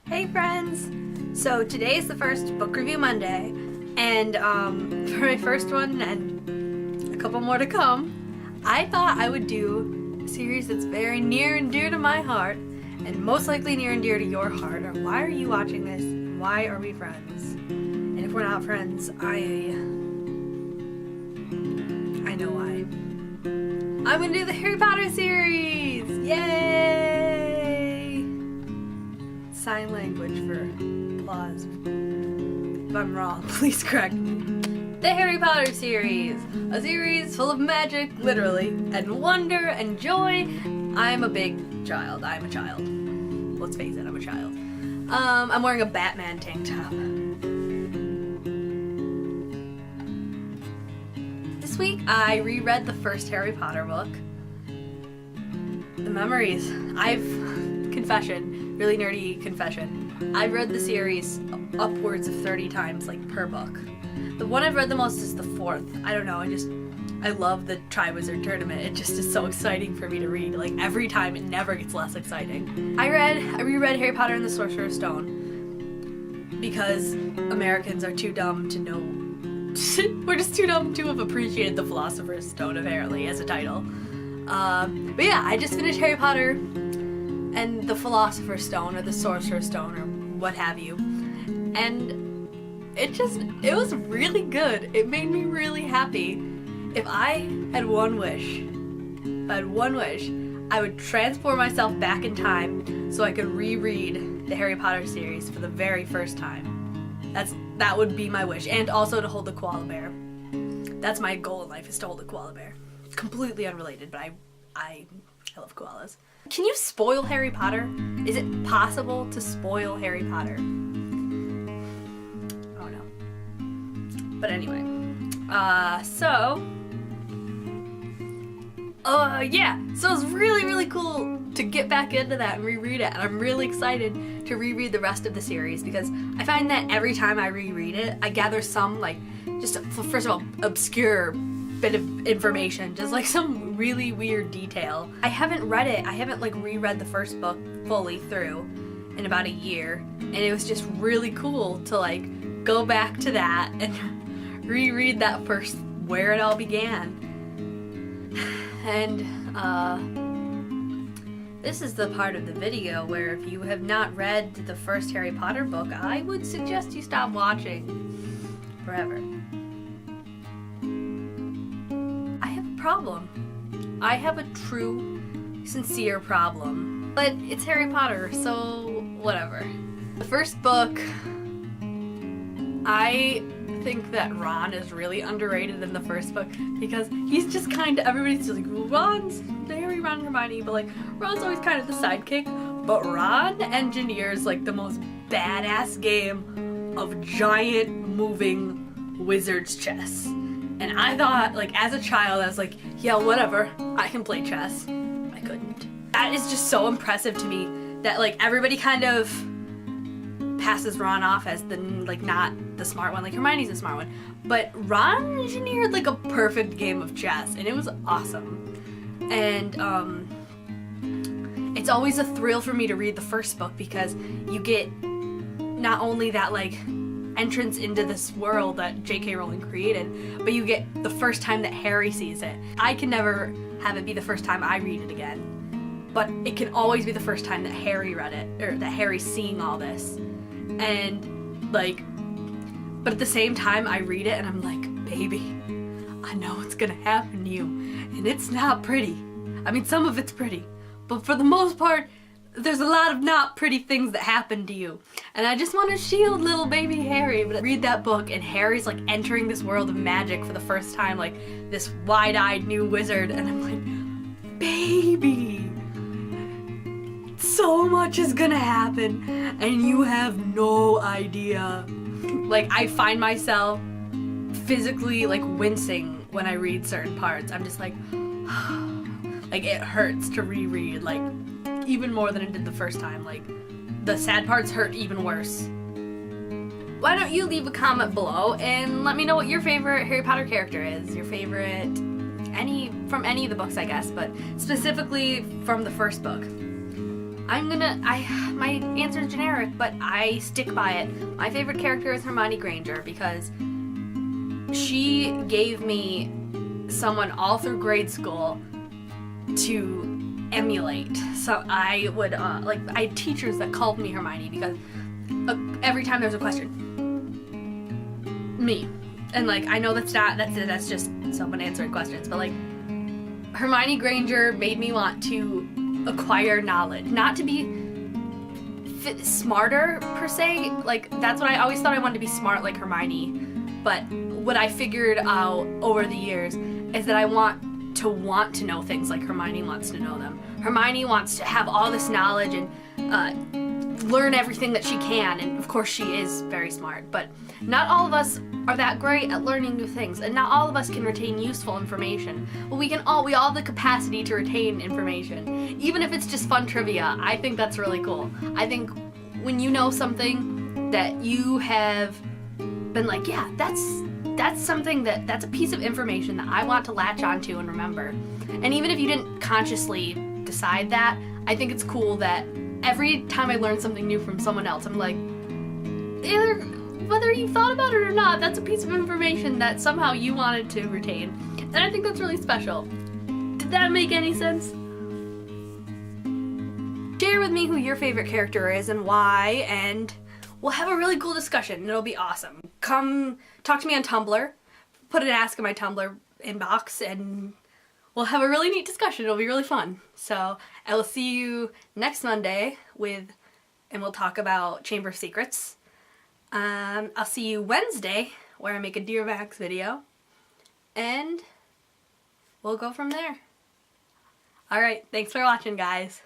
Hey friends! So today is the first book review Monday, and for my first one and a couple more to come, I thought I would do a series that's very near and dear to my heart, and most likely near and dear to your heart. Or why are you watching this? Why are we friends? And if we're not friends, I know why. I'm gonna do the Harry Potter series! Yay! Sign language for applause. If I'm wrong, please correct me. The Harry Potter series, a series full of magic, literally, and wonder and joy. I'm a big child. I'm a child. Let's face it, I'm a child. I'm wearing a Batman tank top. This week, I reread the first Harry Potter book. The memories. Confession, really nerdy confession. I've read the series upwards of 30 times, like, per book. The one I've read the most is the fourth. I don't know, I love the Triwizard Tournament. It just is so exciting for me to read. Like, every time, it never gets less exciting. I reread Harry Potter and the Sorcerer's Stone because Americans are too dumb to know. We're just too dumb to have appreciated the Philosopher's Stone, apparently, as a title. But yeah, I just finished Harry Potter and the Philosopher's Stone, or the Sorcerer's Stone, or what have you. And it was really good. It made me really happy. If I had one wish, I would transport myself back in time so I could reread the Harry Potter series for the very first time. That would be my wish. And also to hold the koala bear. That's my goal in life, is to hold a koala bear. Completely unrelated, but I love koalas. Can you spoil Harry Potter? Is it possible to spoil Harry Potter? Oh no. But anyway. So it's really, really cool to get back into that and reread it. And I'm really excited to reread the rest of the series because I find that every time I reread it, I gather some, like, just, first of all, obscure bit of information, just like some really weird detail. I haven't read it. I haven't, like, reread the first book fully through in about a year. And it was just really cool to, like, go back to that and reread that first, where it all began. And, this is the part of the video where if you have not read the first Harry Potter book, I would suggest you stop watching forever. I have a problem. I have a true, sincere problem. But it's Harry Potter, so whatever. The first book, I think that Ron is really underrated in the first book because he's just kind of, everybody's just like, Ron's Harry, Ron, Hermione, but like Ron's always kind of the sidekick, but Ron engineers like the most badass game of giant moving wizard's chess. And I thought, like, as a child, I was like, yeah, whatever, I can play chess. I couldn't. That is just so impressive to me that, like, everybody kind of passes Ron off as the, like, not the smart one, like Hermione's the smart one, but Ron engineered like a perfect game of chess, and it was awesome. And it's always a thrill for me to read the first book because you get not only that, like, entrance into this world that J.K. Rowling created, but you get the first time that Harry sees it. I can never have it be the first time I read it again, but it can always be the first time that Harry read it, or that Harry's seeing all this. And, like, but at the same time, I read it and I'm like, baby, I know what's gonna happen to you. And it's not pretty. I mean, some of it's pretty. But for the most part, there's a lot of not pretty things that happen to you. And I just want to shield little baby Harry. But I read that book and Harry's, like, entering this world of magic for the first time. Like, this wide-eyed new wizard. And I'm like, baby, so much is gonna happen. And you have no idea. Like, I find myself physically, like, wincing when I read certain parts. I'm just like, like, it hurts to reread, like, even more than it did the first time. Like, the sad parts hurt even worse. Why don't you leave a comment below and let me know what your favorite Harry Potter character is? Your favorite, from any of the books, I guess, but specifically from the first book. my answer is generic, but I stick by it. My favorite character is Hermione Granger because she gave me someone all through grade school to emulate. So I would, I had teachers that called me Hermione because every time there was a question, me. And, like, I know that's just someone answering questions, but, like, Hermione Granger made me want to acquire knowledge. Not to be smarter, per se. Like, that's what I always thought I wanted to be smart like Hermione. But what I figured out over the years is that I want to know things like Hermione wants to know them. Hermione wants to have all this knowledge and learn everything that she can, and of course she is very smart, but not all of us are that great at learning new things, and not all of us can retain useful information. But we all have the capacity to retain information, even if it's just fun trivia. I think that's really cool. I think when you know something that you have been like, yeah, that's something that's a piece of information that I want to latch onto and remember. And even if you didn't consciously decide that, I think it's cool that every time I learn something new from someone else, I'm like, either whether you thought about it or not, that's a piece of information that somehow you wanted to retain. And I think that's really special. Did that make any sense? Share with me who your favorite character is and why, and we'll have a really cool discussion. It'll be awesome. Come talk to me on Tumblr, put an ask in my Tumblr inbox, and we'll have a really neat discussion. It'll be really fun. So I will see you next Monday and we'll talk about Chamber of Secrets. I'll see you Wednesday where I make a Dear Max video, and we'll go from there. Alright, thanks for watching, guys.